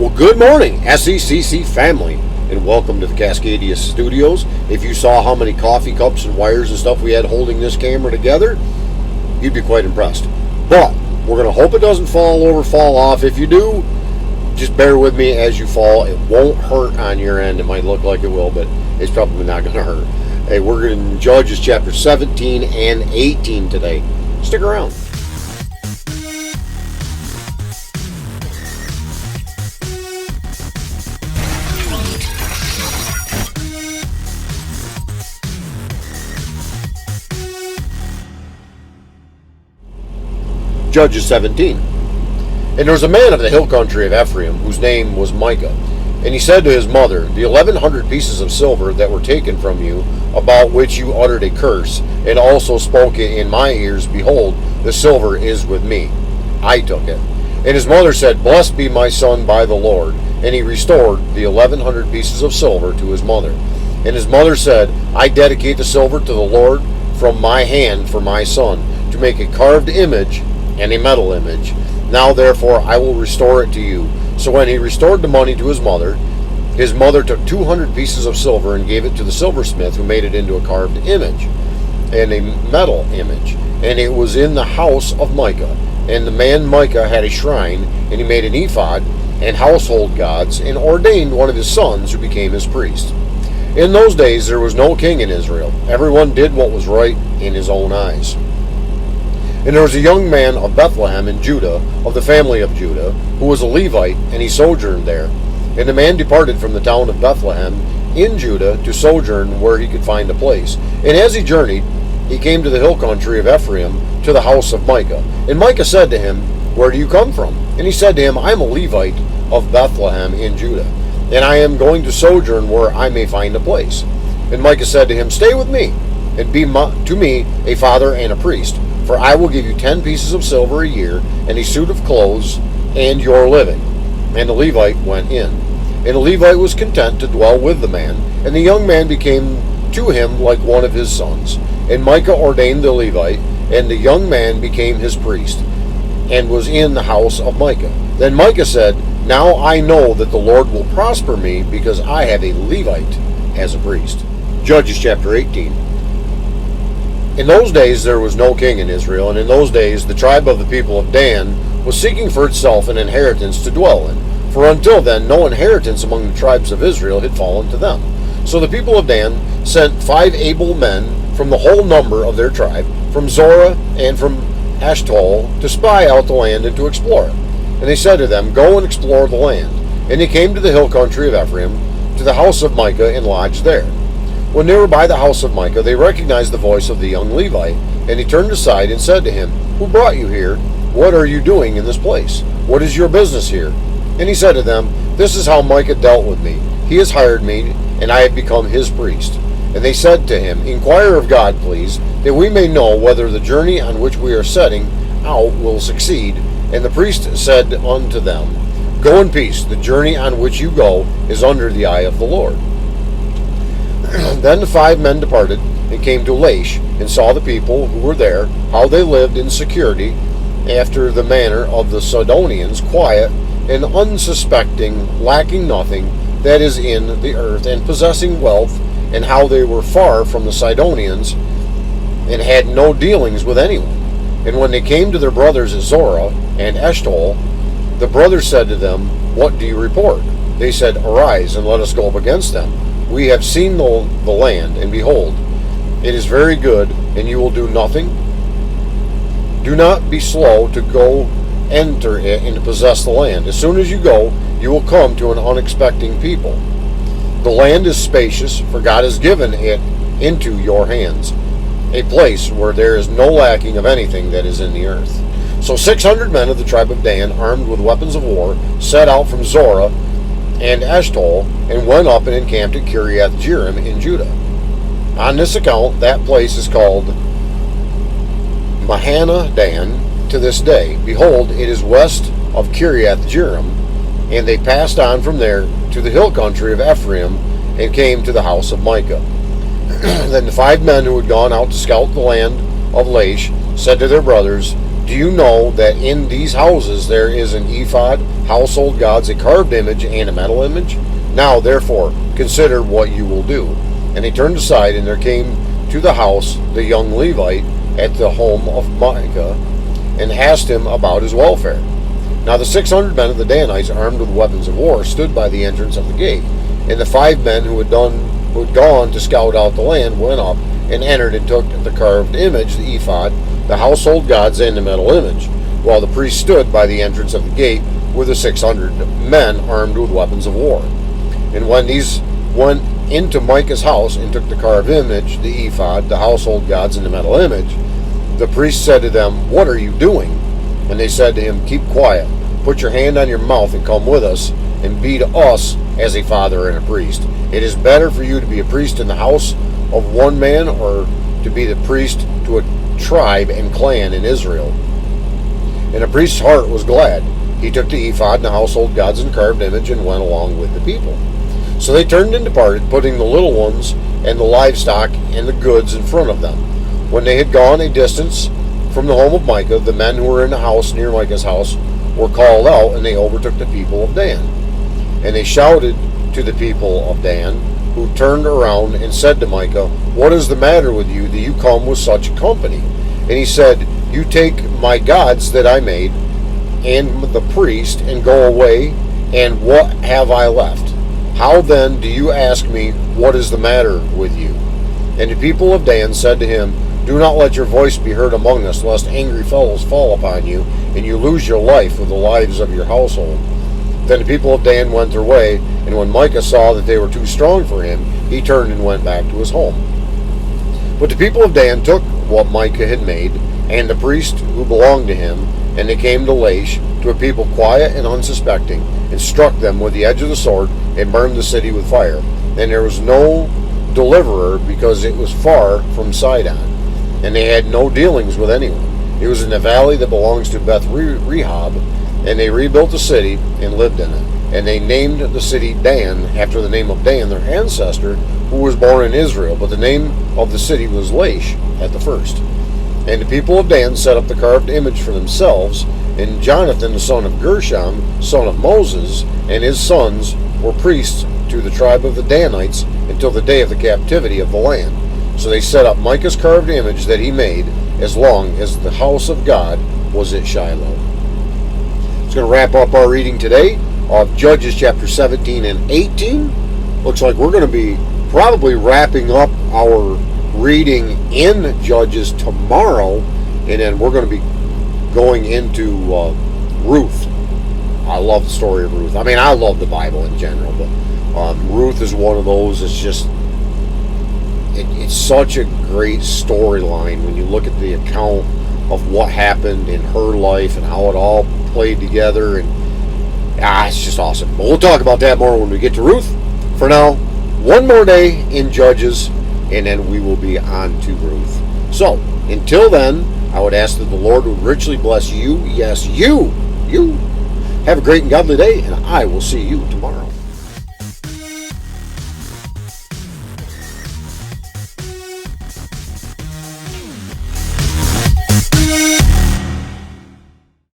Well, good morning, SECC family, and welcome to the Cascadia Studios. If you saw how many coffee cups and wires and stuff we had holding this camera together, you'd be quite impressed. But we're going to hope it doesn't fall over, fall off. If you do, just bear with me as you fall. It won't hurt on your end. It might look like it will, but it's probably not going to hurt. Hey, we're in Judges chapter 17 and 18 today. Stick around. Judges 17. And there was a man of the hill country of Ephraim, whose name was Micah. And he said to his mother, The 1,100 pieces of silver that were taken from you, about which you uttered a curse, and also spoke it in my ears, behold, the silver is with me. I took it. And his mother said, Blessed be my son by the Lord. And he restored the 1,100 pieces of silver to his mother. And his mother said, I dedicate the silver to the Lord from my hand for my son, to make a carved image and a metal image. Now therefore I will restore it to you. So when he restored the money to his mother took 200 pieces of silver and gave it to the silversmith, who made it into a carved image and a metal image. And it was in the house of Micah. And the man Micah had a shrine, and he made an ephod and household gods, and ordained one of his sons, who became his priest. In those days there was no king in Israel. Everyone did what was right in his own eyes. And there was a young man of Bethlehem in Judah, of the family of Judah, who was a Levite, and he sojourned there. And the man departed from the town of Bethlehem in Judah to sojourn where he could find a place. And as he journeyed, he came to the hill country of Ephraim, to the house of Micah. And Micah said to him, Where do you come from? And he said to him, I am a Levite of Bethlehem in Judah, and I am going to sojourn where I may find a place. And Micah said to him, Stay with me, and be to me a father and a priest. For I will give you 10 pieces of silver a year, and a suit of clothes, and your living. And the Levite went in. And the Levite was content to dwell with the man, and the young man became to him like one of his sons. And Micah ordained the Levite, and the young man became his priest, and was in the house of Micah. Then Micah said, Now I know that the Lord will prosper me, because I have a Levite as a priest. Judges chapter 18. In those days there was no king in Israel, and in those days the tribe of the people of Dan was seeking for itself an inheritance to dwell in. For until then no inheritance among the tribes of Israel had fallen to them. So the people of Dan sent 5 able men from the whole number of their tribe, from Zorah and from Ashtol, to spy out the land and to explore it. And they said to them, Go and explore the land. And they came to the hill country of Ephraim, to the house of Micah, and lodged there. When they were by the house of Micah, they recognized the voice of the young Levite, and he turned aside and said to him, Who brought you here? What are you doing in this place? What is your business here? And he said to them, This is how Micah dealt with me. He has hired me, and I have become his priest. And they said to him, Inquire of God, please, that we may know whether the journey on which we are setting out will succeed. And the priest said unto them, Go in peace. The journey on which you go is under the eye of the Lord. Then the 5 men departed, and came to Laish, and saw the people who were there, how they lived in security, after the manner of the Sidonians, quiet and unsuspecting, lacking nothing that is in the earth, and possessing wealth, and how they were far from the Sidonians, and had no dealings with anyone. And when they came to their brothers at Zorah and Eshtaol, the brothers said to them, What do you report? They said, Arise, and let us go up against them. We have seen the land, and behold, it is very good, and you will do nothing. Do not be slow to go enter it and to possess the land. As soon as you go, you will come to an unexpected people. The land is spacious, for God has given it into your hands, a place where there is no lacking of anything that is in the earth. So 600 men of the tribe of Dan, armed with weapons of war, set out from Zorah and Ashtol, and went up and encamped at Kiriath Jearim in Judah. On this account, that place is called Mahanaim Dan to this day. Behold, it is west of Kiriath Jearim. And they passed on from there to the hill country of Ephraim, and came to the house of Micah. Then the 5 men who had gone out to scout the land of Laish said to their brothers, Do you know that in these houses there is an ephod household gods, a carved image and a metal image? Now, therefore, consider what you will do. And they turned aside, and there came to the house the young Levite at the home of Micah, and asked him about his welfare. Now the 600 men of the Danites, armed with weapons of war, stood by the entrance of the gate. And the 5 men who had gone to scout out the land went up and entered and took the carved image, the ephod, the household gods, and the metal image, while the priests stood by the entrance of the gate with the 600 men armed with weapons of war. And when these went into Micah's house and took the carved image, the ephod, the household gods, and the metal image, the priest said to them, "What are you doing?" And they said to him, "Keep quiet, put your hand on your mouth and come with us, and be to us as a father and a priest. It is better for you to be a priest in the house of one man, or to be the priest to a tribe and clan in Israel." And the priest's heart was glad. He took the ephod and the household gods and carved image and went along with the people. So they turned and departed, putting the little ones and the livestock and the goods in front of them. When they had gone a distance from the home of Micah, the men who were in the house near Micah's house were called out, and they overtook the people of Dan. And they shouted to the people of Dan, who turned around and said to Micah, "What is the matter with you that you come with such a company?" And he said, "You take my gods that I made, and the priest, and go away, and what have I left? How then do you ask me, what is the matter with you?" And the people of Dan said to him, "Do not let your voice be heard among us, lest angry fellows fall upon you, and you lose your life with the lives of your household." Then the people of Dan went their way, and when Micah saw that they were too strong for him, he turned and went back to his home. But the people of Dan took what Micah had made, and the priest who belonged to him, and they came to Laish, to a people quiet and unsuspecting, and struck them with the edge of the sword, and burned the city with fire. And there was no deliverer, because it was far from Sidon, and they had no dealings with anyone. It was in the valley that belongs to Beth Rehob, and they rebuilt the city and lived in it. And they named the city Dan, after the name of Dan, their ancestor, who was born in Israel. But the name of the city was Laish at the first. And the people of Dan set up the carved image for themselves, and Jonathan, the son of Gershom, son of Moses, and his sons were priests to the tribe of the Danites until the day of the captivity of the land. So they set up Micah's carved image that he made, as long as the house of God was at Shiloh. It's going to wrap up our reading today of Judges chapter 17 and 18. Looks like we're going to be probably wrapping up our reading in Judges tomorrow, and then we're going to be going into Ruth. I love the story of Ruth. I mean, I love the Bible in general, but Ruth is one of those. It's just, it's such a great storyline when you look at the account of what happened in her life and how it all played together, and it's just awesome. But we'll talk about that more when we get to Ruth. For now, one more day in Judges, and then we will be on to Ruth. So, until then, I would ask that the Lord would richly bless you. Yes, you. Have a great and godly day, and I will see you tomorrow.